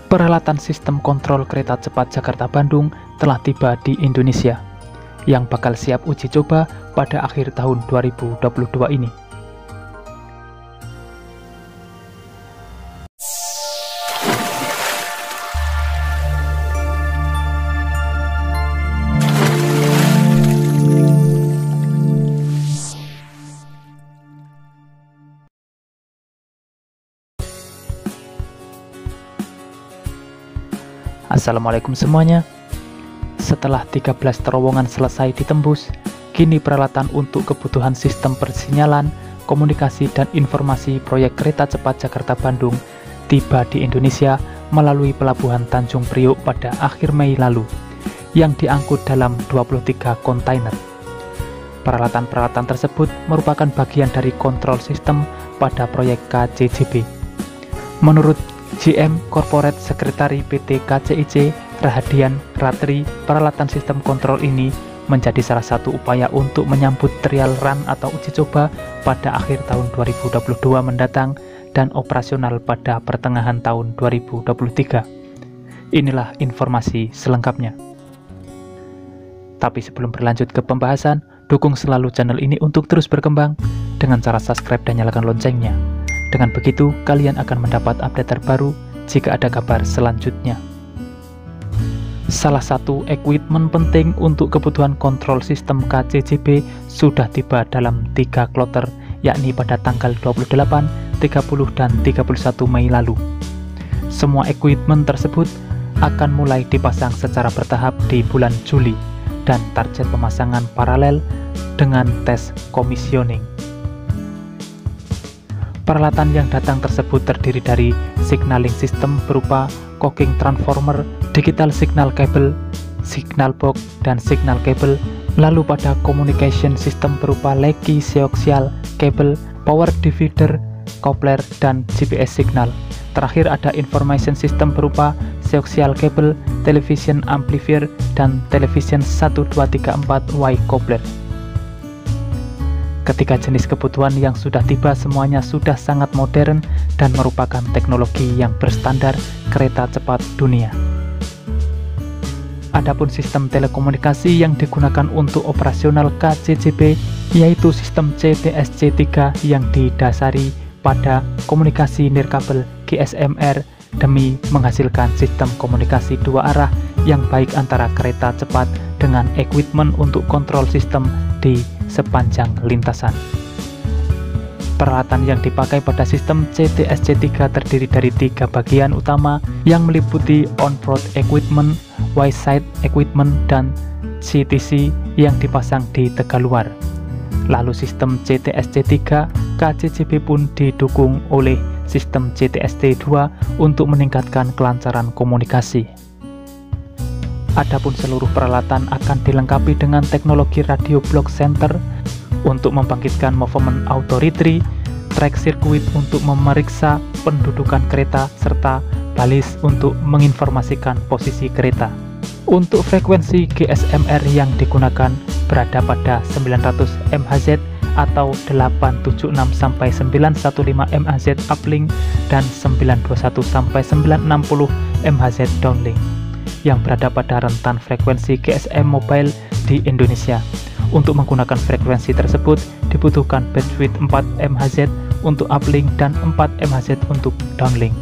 Peralatan sistem kontrol kereta cepat Jakarta-Bandung telah tiba di Indonesia, yang bakal siap uji coba pada akhir tahun 2022 ini. Assalamualaikum semuanya. Setelah 13 terowongan selesai ditembus, kini peralatan untuk kebutuhan sistem persinyalan, komunikasi, dan informasi proyek kereta cepat Jakarta-Bandung tiba di Indonesia melalui Pelabuhan Tanjung Priok pada akhir Mei lalu, yang diangkut dalam 23 kontainer. Peralatan-peralatan tersebut merupakan bagian dari kontrol sistem pada proyek KCJB. Menurut GM Corporate Secretary PT KCIC Rahadian Ratri, peralatan sistem kontrol ini menjadi salah satu upaya untuk menyambut trial run atau uji coba pada akhir tahun 2022 mendatang dan operasional pada pertengahan tahun 2023. Inilah informasi selengkapnya. Tapi sebelum berlanjut ke pembahasan, dukung selalu channel ini untuk terus berkembang dengan cara subscribe dan nyalakan loncengnya. Dengan begitu, kalian akan mendapat update terbaru jika ada kabar selanjutnya. Salah satu equipment penting untuk kebutuhan kontrol sistem KCJB sudah tiba dalam 3 kloter, yakni pada tanggal 28, 30, dan 31 Mei lalu. Semua equipment tersebut akan mulai dipasang secara bertahap di bulan Juli, dan target pemasangan paralel dengan tes commissioning. Peralatan yang datang tersebut terdiri dari signaling system berupa cocking transformer, digital signal cable, signal box, dan signal cable. Lalu pada communication system berupa lecky coaxial cable, power divider, coupler, dan GPS signal. Terakhir ada information system berupa coaxial cable, television amplifier, dan television 1234Y coupler. Ketiga jenis kebutuhan yang sudah tiba semuanya sudah sangat modern dan merupakan teknologi yang berstandar kereta cepat dunia. Adapun sistem telekomunikasi yang digunakan untuk operasional KCJB yaitu sistem CTSC3 yang didasari pada komunikasi nirkabel GSM-R demi menghasilkan sistem komunikasi dua arah yang baik antara kereta cepat dengan equipment untuk kontrol sistem di sepanjang lintasan. Peralatan yang dipakai pada sistem CTSC3 terdiri dari 3 bagian utama yang meliputi on-board equipment, wayside equipment, dan CTC yang dipasang di tegaluar. Lalu sistem CTSC3 KCJB pun didukung oleh sistem CTSC2 untuk meningkatkan kelancaran komunikasi. Adapun seluruh peralatan akan dilengkapi dengan teknologi radio block center untuk membangkitkan movement authority, track circuit untuk memeriksa pendudukan kereta, serta balis untuk menginformasikan posisi kereta. Untuk frekuensi GSM-R yang digunakan berada pada 900 MHz atau 876 sampai 915 MHz uplink dan 921 sampai 960 MHz downlink yang berada pada rentan frekuensi GSM mobile di Indonesia. Untuk menggunakan frekuensi tersebut dibutuhkan bandwidth 4 MHz untuk uplink dan 4 MHz untuk downlink.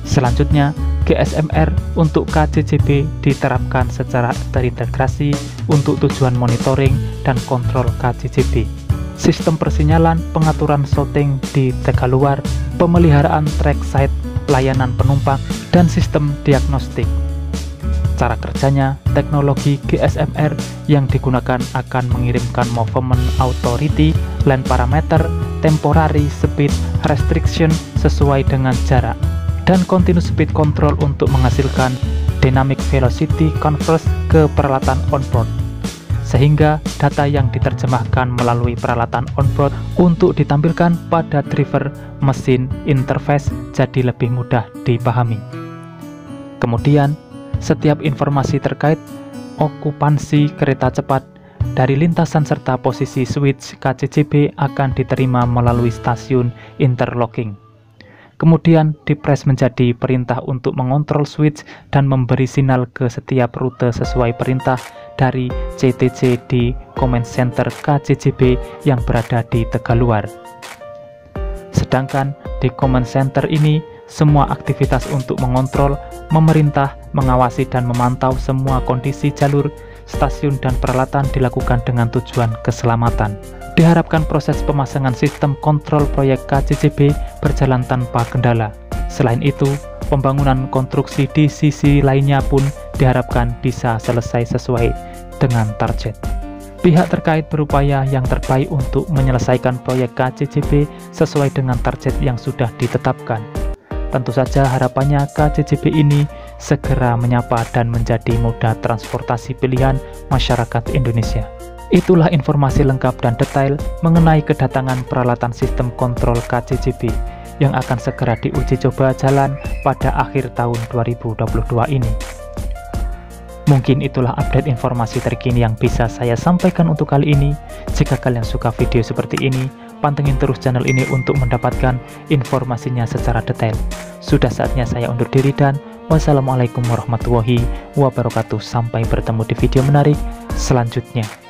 Selanjutnya, GSM-R untuk KCJB diterapkan secara terintegrasi untuk tujuan monitoring dan kontrol KCJB. Sistem persinyalan, pengaturan shooting di tegaluar, pemeliharaan trackside, layanan penumpang, dan sistem diagnostik. Cara kerjanya, teknologi GSM-R yang digunakan akan mengirimkan movement authority, line parameter, temporary speed restriction sesuai dengan jarak, dan continuous speed control untuk menghasilkan dynamic velocity converse ke peralatan onboard, sehingga data yang diterjemahkan melalui peralatan onboard untuk ditampilkan pada driver mesin interface jadi lebih mudah dipahami. Kemudian, setiap informasi terkait okupansi kereta cepat dari lintasan serta posisi switch KCJB akan diterima melalui stasiun interlocking. kemudian dipres menjadi perintah untuk mengontrol switch dan memberi sinyal ke setiap rute sesuai perintah dari CTC di Command Center KCJB yang berada di Tegaluar. Sedangkan di Command Center ini, semua aktivitas untuk mengontrol, memerintah, mengawasi dan memantau semua kondisi jalur, stasiun dan peralatan dilakukan dengan tujuan keselamatan. Diharapkan proses pemasangan sistem kontrol proyek KCJB berjalan tanpa kendala. Selain itu, pembangunan konstruksi di sisi lainnya pun diharapkan bisa selesai sesuai dengan target. Pihak terkait berupaya yang terbaik untuk menyelesaikan proyek KCJB sesuai dengan target yang sudah ditetapkan. Tentu saja harapannya KCJB ini segera menyapa dan menjadi moda transportasi pilihan masyarakat Indonesia. Itulah informasi lengkap dan detail mengenai kedatangan peralatan sistem kontrol KCJB yang akan segera diuji coba jalan pada akhir tahun 2022 ini. Mungkin itulah update informasi terkini yang bisa saya sampaikan untuk kali ini. Jika kalian suka video seperti ini, pantengin terus channel ini untuk mendapatkan informasinya secara detail. Sudah saatnya saya undur diri dan wassalamualaikum warahmatullahi wabarakatuh. Sampai bertemu di video menarik selanjutnya.